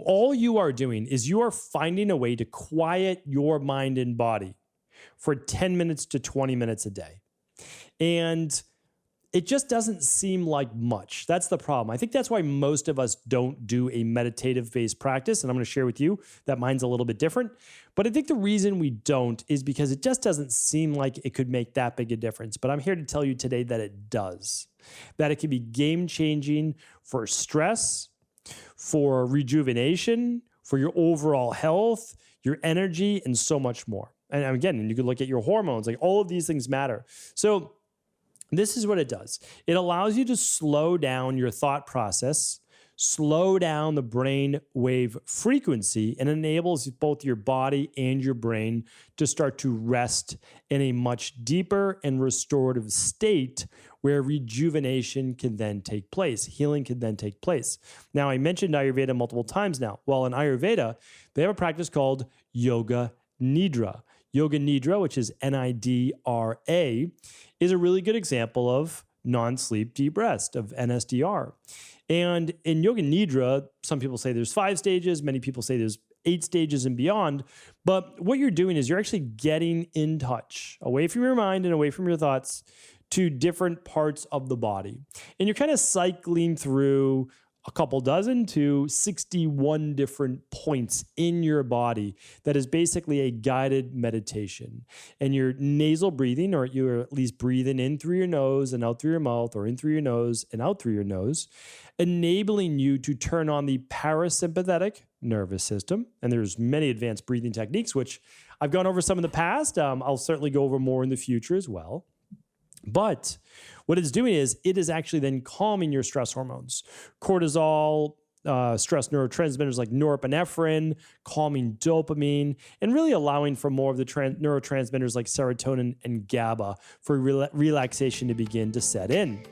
All you are doing is you are finding a way to quiet your mind and body for 10 minutes to 20 minutes a day. And it just doesn't seem like much. That's the problem. I think that's why most of us don't do a meditative-based practice. And I'm going to share with you that mine's a little bit different. But I think the reason we don't is because it just doesn't seem like it could make that big a difference. But I'm here to tell you today that it does. That it can be game-changing for stress, for rejuvenation, for your overall health, your energy, and so much more. And again, you can look at your hormones. Like all of these things matter. So this is what it does. It allows you to slow down your thought process, slow down the brain wave frequency, and enables both your body and your brain to start to rest in a much deeper and restorative state where rejuvenation can then take place, healing can then take place. Now, I mentioned Ayurveda multiple times now. Well, in Ayurveda, they have a practice called Yoga Nidra. Yoga Nidra, which is Nidra, is a really good example of non-sleep deep rest, of NSDR. And in Yoga Nidra, some people say there's 5 stages, many people say there's 8 stages and beyond. But what you're doing is you're actually getting in touch, away from your mind and away from your thoughts, to different parts of the body. And you're kind of cycling through a couple dozen to 61 different points in your body that is basically a guided meditation. And you're nasal breathing, or you're at least breathing in through your nose and out through your mouth, or in through your nose and out through your nose, enabling you to turn on the parasympathetic nervous system. And there's many advanced breathing techniques, which I've gone over some in the past. I'll certainly go over more in the future as well. But what it's doing is it is actually then calming your stress hormones, cortisol, stress neurotransmitters like norepinephrine, calming dopamine, and really allowing for more of the neurotransmitters like serotonin and GABA for relaxation to begin to set in.